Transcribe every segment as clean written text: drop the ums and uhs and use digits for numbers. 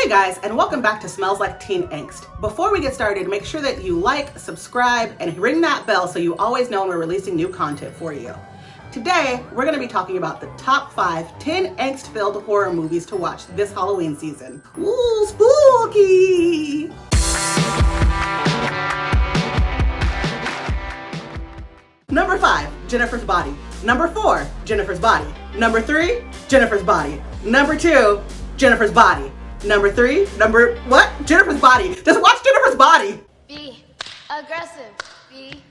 Hey guys, and welcome back to Smells Like Teen Angst. Before we get started, make sure that you like, subscribe, and ring that bell so you always know when we're releasing new content for you. Today, we're going to be talking about the top 5 teen angst-filled horror movies to watch this Halloween season. Ooh, spooky! Number 5, Jennifer's Body. Number 4, Jennifer's Body. Number 3, Jennifer's Body. Number 2, Jennifer's Body. Number 3, Jennifer's Body. Just watch Jennifer's Body. Be aggressive. Be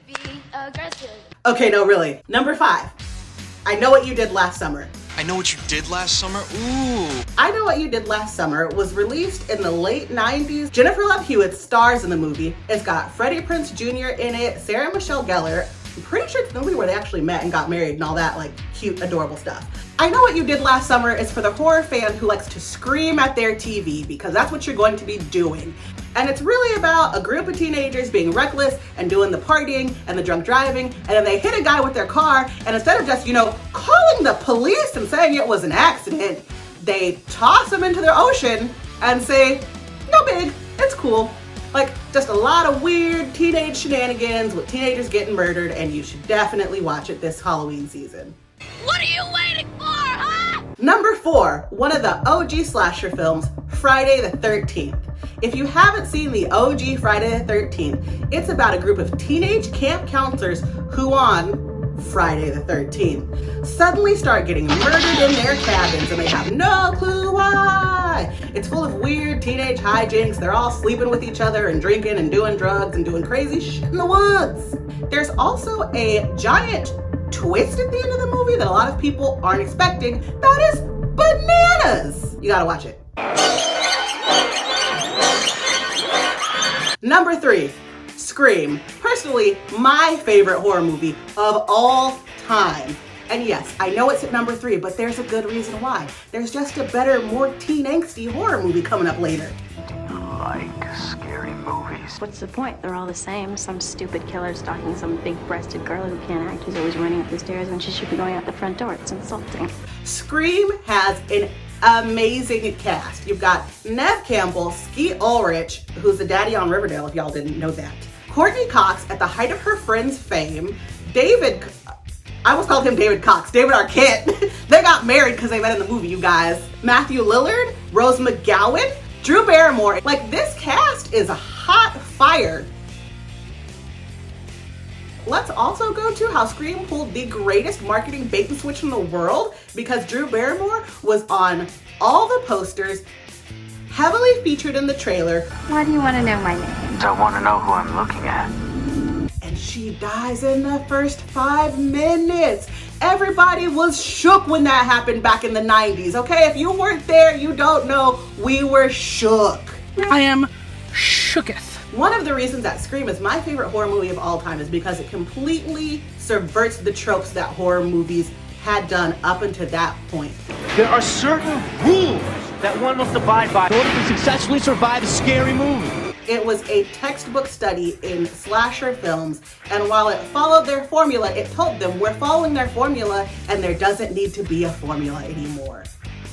aggressive. Okay, no, really. Number 5, I Know What You Did Last Summer. I Know What You Did Last Summer? Ooh. I Know What You Did Last Summer was released in the late 90s. Jennifer Love Hewitt stars in the movie. It's got Freddie Prinze Jr. in it, Sarah Michelle Gellar. I'm pretty sure it's the movie where they actually met and got married and all that, like, cute, adorable stuff. I Know What You Did Last Summer is for the horror fan who likes to scream at their TV, because that's what you're going to be doing. And it's really about a group of teenagers being reckless and doing the partying and the drunk driving, and then they hit a guy with their car, and instead of just, calling the police and saying it was an accident, they toss him into the ocean and say, no big, it's cool. Like, just a lot of weird teenage shenanigans with teenagers getting murdered, and you should definitely watch it this Halloween season. What are you waiting for, huh? Number 4, one of the OG slasher films, Friday the 13th. If you haven't seen the OG Friday the 13th, it's about a group of teenage camp counselors who on Friday the 13th suddenly start getting murdered in their cabins and they have no clue why. It's full of weird teenage hijinks. They're all sleeping with each other and drinking and doing drugs and doing crazy shit in the woods. There's also a giant twist at the end of the movie that a lot of people aren't expecting. That is bananas. You gotta watch it. Number 3, Scream. Personally, my favorite horror movie of all time. And yes, I know it's at number 3, but there's a good reason why. There's just a better, more teen angsty horror movie coming up later. Do you like scary movies? What's the point? They're all the same. Some stupid killer stalking some big-breasted girl who can't act, who's always running up the stairs when she should be going out the front door. It's insulting. Scream has an amazing cast. You've got Neve Campbell, Skeet Ulrich, who's the daddy on Riverdale, if y'all didn't know that. Courtney Cox, at the height of her friend's fame. I almost called him David Cox. David Arquette. They got married because they met in the movie, you guys. Matthew Lillard, Rose McGowan, Drew Barrymore. Like, this cast is a hot fire. Let's also go to how Scream pulled the greatest marketing bait and switch in the world, because Drew Barrymore was on all the posters, heavily featured in the trailer. Why do you want to know my name? I want to know who I'm looking at. And she dies in the first 5 minutes. Everybody was shook when that happened back in the 90s, okay? If you weren't there, you don't know. We were shook. I am shooketh. One of the reasons that Scream is my favorite horror movie of all time is because it completely subverts the tropes that horror movies had done up until that point. There are certain rules that one must abide by in order to successfully survive a scary movie. It was a textbook study in slasher films, and while it followed their formula, it told them we're following their formula and there doesn't need to be a formula anymore.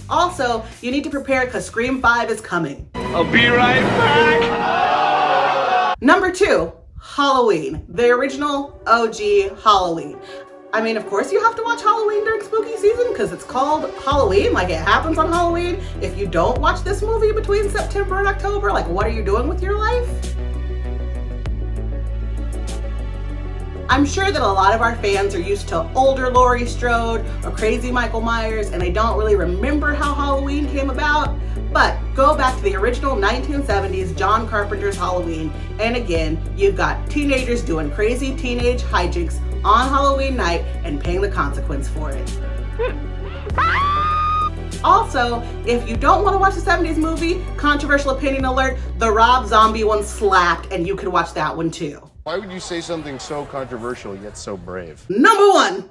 Also, you need to prepare because Scream 5 is coming. I'll be right back. Number 2, Halloween, the original OG Halloween. I mean, of course you have to watch Halloween during spooky season because it's called Halloween, like it happens on Halloween. If you don't watch this movie between September and October, like, what are you doing with your life? I'm sure that a lot of our fans are used to older Laurie Strode or crazy Michael Myers, and they don't really remember how Halloween came about. But go back to the original 1970s John Carpenter's Halloween, and again, you've got teenagers doing crazy teenage hijinks on Halloween night and paying the consequence for it. Also, if you don't want to watch the 70s movie, controversial opinion alert, the Rob Zombie one slapped, and you could watch that one too. Why would you say something so controversial yet so brave? Number 1,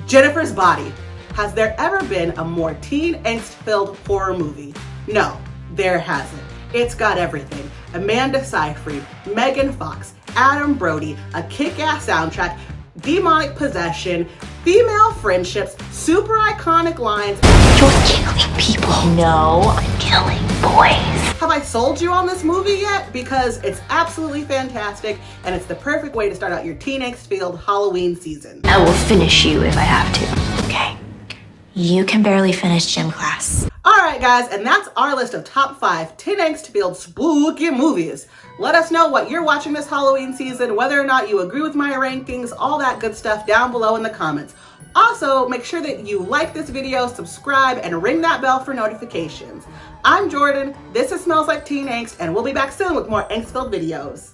Jennifer's Body. Has there ever been a more teen angst-filled horror movie? No, there hasn't. It's got everything. Amanda Seyfried, Megan Fox, Adam Brody, a kick-ass soundtrack, demonic possession, female friendships, super iconic lines. You're killing people. No, I'm killing cuddling boys. Have I sold you on this movie yet? Because it's absolutely fantastic and it's the perfect way to start out your teen angst-filled Halloween season. I will finish you if I have to. Okay. You can barely finish gym class. Alright guys, and that's our list of top 5 teen angst-filled spooky movies. Let us know what you're watching this Halloween season, whether or not you agree with my rankings, all that good stuff down below in the comments. Also, make sure that you like this video, subscribe, and ring that bell for notifications. I'm Jordan, this is Smells Like Teen Angst, and we'll be back soon with more angst-filled videos.